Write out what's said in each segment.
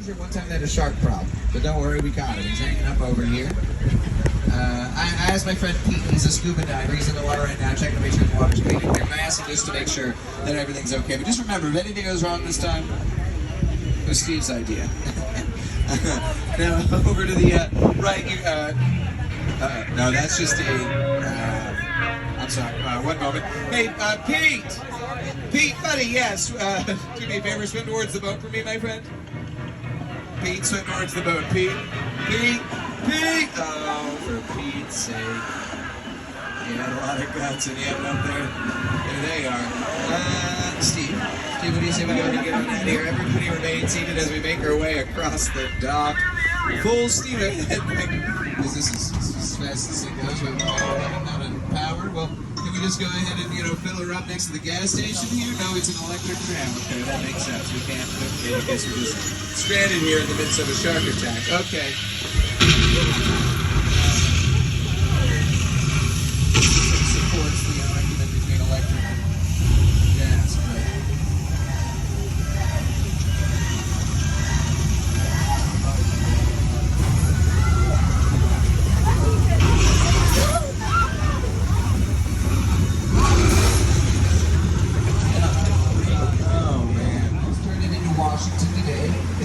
One time they had a shark problem, but don't worry, we caught him. He's hanging up over here. I asked my friend Pete, he's a scuba diver, he's in the water right now, checking to make sure the water's clean. And I asked him just to make sure that everything's okay. But just remember, if anything goes wrong this time, it was Steve's idea. Now, over to the right, no, that's just I'm sorry, one moment. Hey, Pete! Pete, buddy, yes, do me a favor, swim towards the boat for me, my friend. Pete, swim towards the boat. Pete! Oh, for Pete's sake. He had a lot of guts and he had it up there. There they are. Steve, what do you say we go ahead and get on out here? Everybody remain seated as we make our way across the dock. Full steam ahead. This is as fast as it goes. We're not on power. Well, can we just go ahead and, fill her up next to the gas station here? No, it's an electric tram. Okay, that makes sense. We can't. Okay, I guess we're just stranded here in the midst of a shark attack. Okay. Supports the argument between electric and gas, but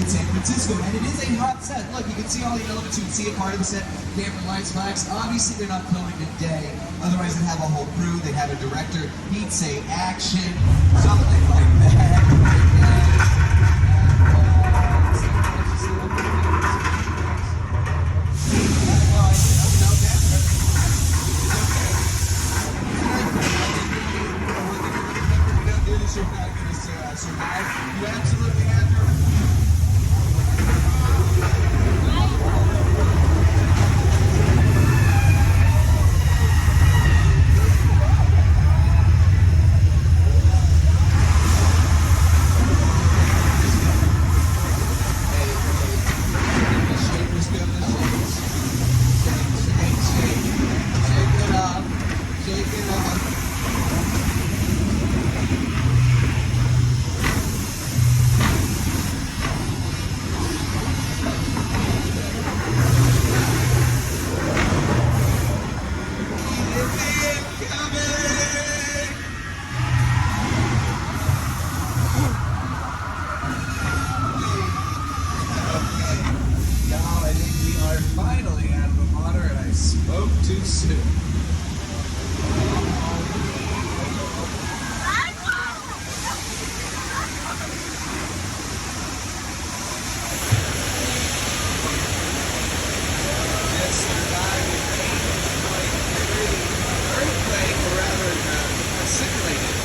San Francisco, and it is a hot set. Look, you can see all the elements. You can see a part of the set. Camera, lights, flags. Obviously, they're not filming today. Otherwise, they'd have a whole crew. They'd have a director. He'd say action, something like that. You absolutely have to. Finally out of the water, and I spoke too soon. Just survived an 8.3 earthquake, or rather, simulated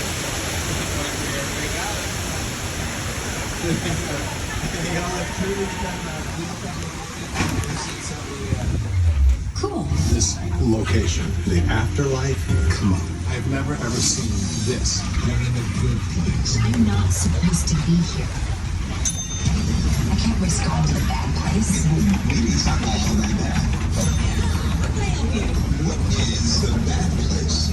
Y'all have truly Cool. This location, the afterlife, come on. I've never ever seen this. You're in a good place. I'm not supposed to be here. I can't risk going to the bad place. Maybe it's not all that bad. What is the bad place?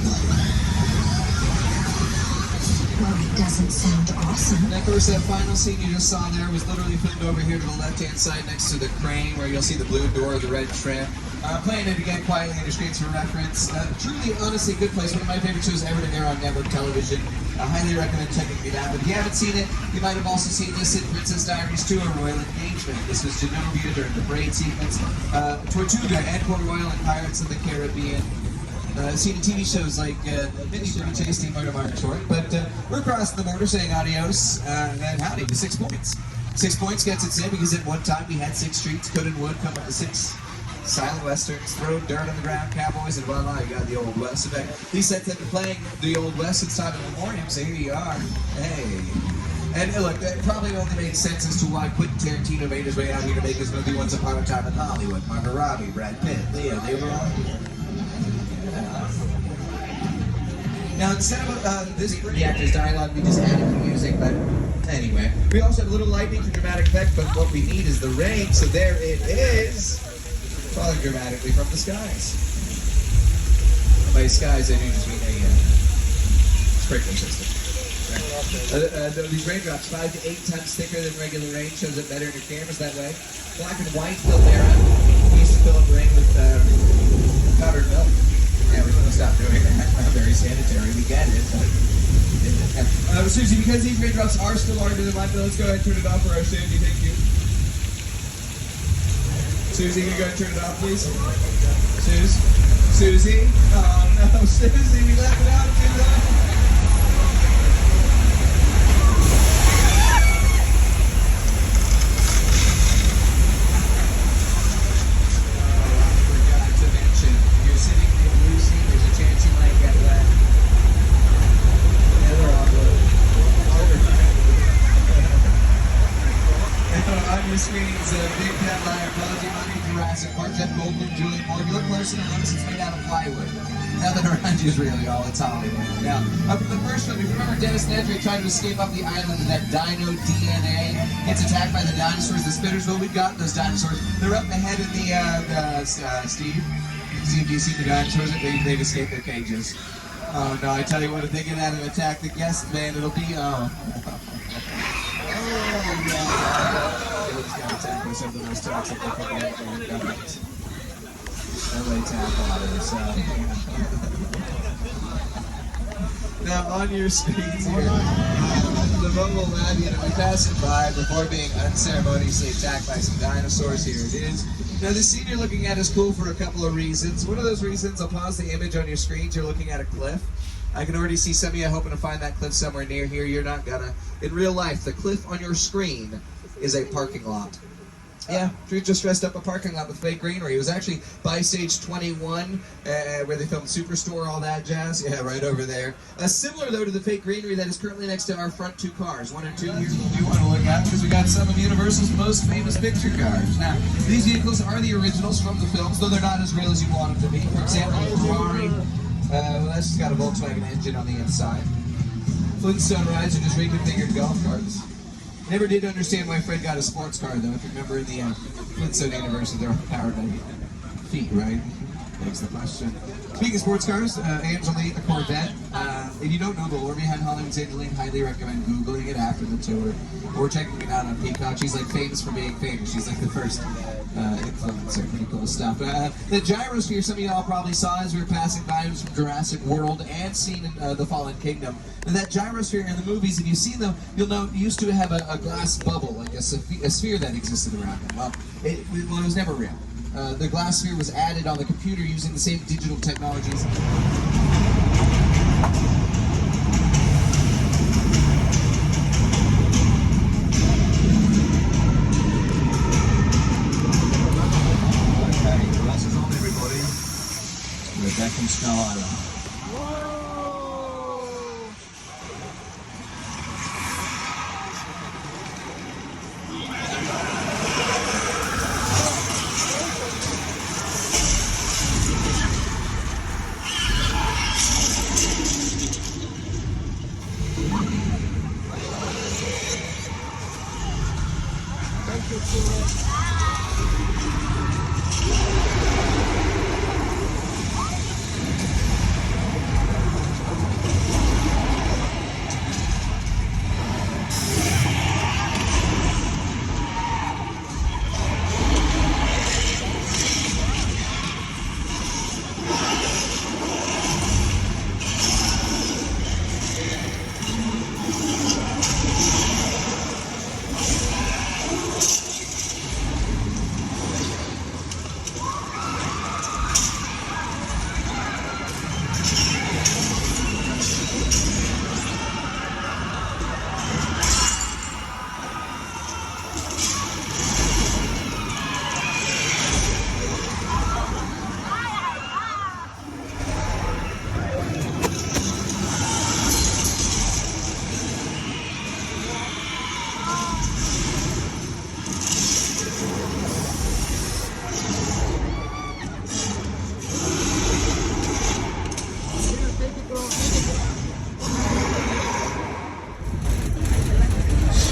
Well, it doesn't sound awesome. And of course, that final scene you just saw there was literally filmed over here to the left-hand side next to the crane where you'll see the blue door of the red tram. Playing it again quietly on your screens for reference. Truly, honestly, good place. One of my favorite shows ever to air on network television. I highly recommend checking it out. But if you haven't seen it, you might have also seen this in Princess Diaries 2, A Royal Engagement. This was Genovia during the braid sequence. Tortuga and Port Royal and Pirates of the Caribbean. Seen in TV shows like Mini Pretty Tasty, Murder Mark Short. But we're crossing the border saying adios and howdy to 6 points. 6 points gets its name because at one time we had 6 streets, Could and Wood come up to 6 silent westerns, throw dirt on the ground, cowboys, and voila, you got the Old West. In fact, these sets have been playing the Old West since time immemorial, so here you are. Hey. And look, that probably only makes sense as to why Quentin Tarantino made his way out here to make his movie Once Upon a Time in Hollywood. Margot Robbie, Brad Pitt, Leo, they were all here. Now, instead of this the actor's dialogue, we just added the music, but anyway. We also have a little lightning for dramatic effect, but what we need is the rain, so there it is. Falling dramatically from the skies. By skies, I do just mean a sprinkler system. These raindrops, 5 to 8 times thicker than regular rain, shows it better in your cameras that way. Black and white Filmera. We used to fill up rain with powdered milk. Yeah, we're going to stop doing that. Not very sanitary. We get it, but. Susie, because these raindrops are still larger than mine, let's go ahead and turn it off for our Sandy. Thank you. Susie, can you go ahead and turn it off, please? Susie? Oh no, Susie, we left it out too long. Screens, Big Cat Liar, Apology Money, Jurassic Park, Jeff Goldblum, Julie Moore. You look close and notice it's made out of plywood. Nothing around you is really all it's Hollywood. Now, up in the first one, if you remember Dennis Nedry trying to escape off the island and that dino DNA gets attacked by the dinosaurs, the spitters. Well, we've got those dinosaurs. They're up ahead in the, Steve, do you see the dinosaurs? They've escaped their cages. Oh no, I tell you what, if they get out and attack the guest band, it'll be, oh God. Exactly, something that's toxic to forget and government. LA tap water, so. Now on your screens here, the mobile lab unit, we pass it by before being unceremoniously attacked by some dinosaurs. Here it is. Now the scene you're looking at is cool for a couple of reasons. One of those reasons, I'll pause the image on your screens, you're looking at a cliff. I can already see some of you hoping to find that cliff somewhere near here. You're not gonna. In real life, the cliff on your screen is a parking lot. Yeah, Drew just dressed up a parking lot with fake greenery. It was actually by Stage 21, where they filmed Superstore, all that jazz. Yeah, right over there. Similar, though, to the fake greenery that is currently next to our front two cars. 1 and 2 here we do want to look at, because we got some of Universal's most famous picture cars. Now, these vehicles are the originals from the films, though they're not as real as you want them to be. For example, Ferrari, that's just got a Volkswagen engine on the inside. Flintstone rides are just reconfigured golf carts. Never did understand why Fred got a sports car, though. If you remember in the Flintstone universe, they're powered by feet, right? Begs the question. Speaking of sports cars, Angeline, the Corvette. If you don't know the lore behind Hollywood's Angeline, highly recommend Googling it after the tour. Or checking it out on Peacock. She's like famous for being famous. She's like the first influencer. Pretty cool stuff. The gyrosphere, some of y'all probably saw as we were passing by. It was from Jurassic World and seen in The Fallen Kingdom. And that gyrosphere in the movies, if you've seen them, you'll know it used to have a glass bubble, like a sphere that existed around it. Well, it was never real. The glass sphere was added on the computer using the same digital technologies. Okay, glasses on, everybody. We're back in Skull Island.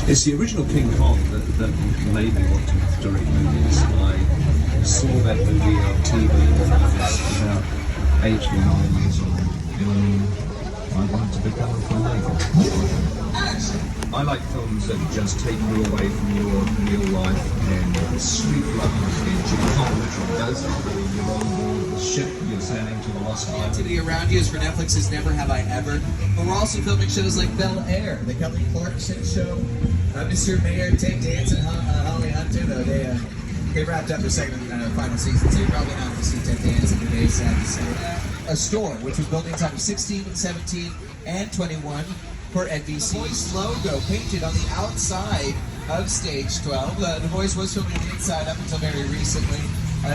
It's the original King Kong that made me want to direct movies. I saw that movie on TV when I was about 8 or 9 years old. I wanted to become a filmmaker. I like films that just take you away from your real life and sweep you up into the edge. You can't literally does it. You're on board the ship, you're sailing to the lost island. Activity around you is for Netflix's Never Have I Ever. But we're also filming shows like Bel Air, the Kelly Clarkson show, Mr. Mayor, Ted Danson, Holly Hunter. Though they wrapped up their second final season, so you're probably not going to see Ted Danson today, sad to say. A store, which was built inside of 16, 17, and 21 for NBC's logo, painted on the outside of Stage 12. The Voice was filming inside up until very recently.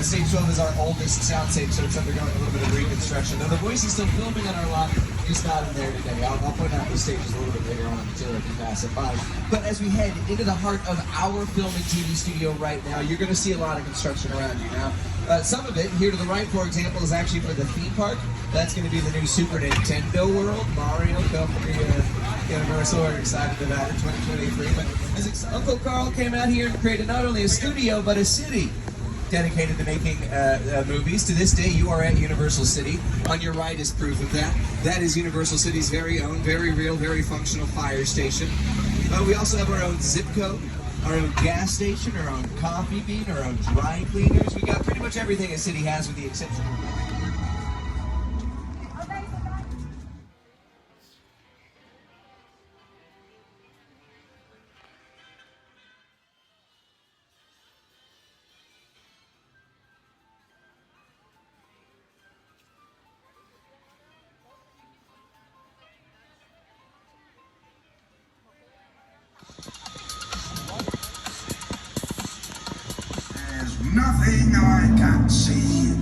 Stage 12 is our oldest soundstage, so it's undergoing a little bit of reconstruction. Though The Voice is still filming on our lot, just not in there today. I'll point out the stages a little bit later on until I can pass it by. But as we head into the heart of our film and TV studio right now, you're going to see a lot of construction around you now. Some of it, here to the right, for example, is actually for the theme park. That's going to be the new Super Nintendo World, Mario Company, Universal. We're excited for that in 2023. But as Uncle Carl came out here and created not only a studio, but a city dedicated to making movies. To this day, you are at Universal City. On your right is proof of that. That is Universal City's very own, very real, very functional fire station. We also have our own zip code, our own gas station, our own coffee bean, our own dry cleaners. We got pretty much everything a city has with the exception of... Nothing I can't see,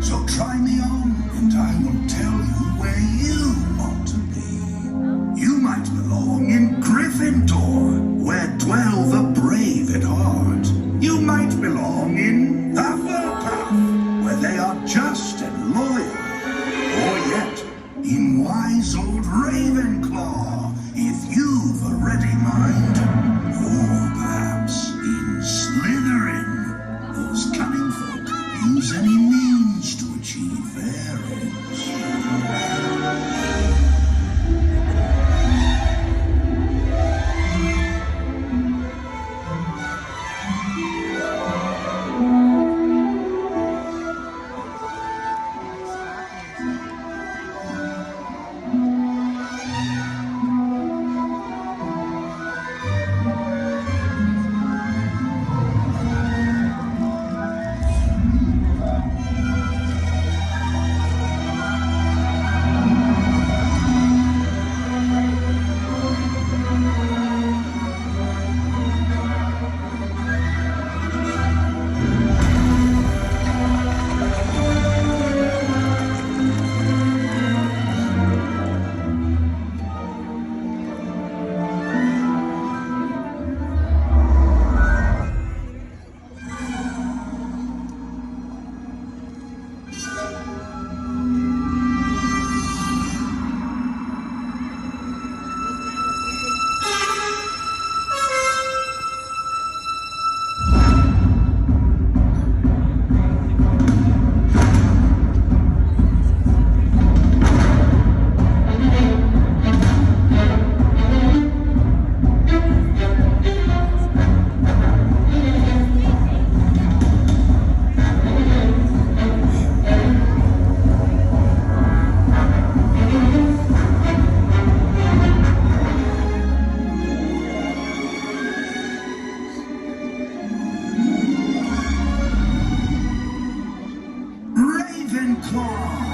so try me on and I will tell you where you ought to be. You might belong in Gryffindor, where dwell the brave at heart. You might belong in Hufflepuff, where they are just and loyal. Or yet, in wise old Ravenclaw, if you've a ready mind. Or perhaps in Slytherin. Those cunning folk use any means to achieve their ends. Ravenclaw!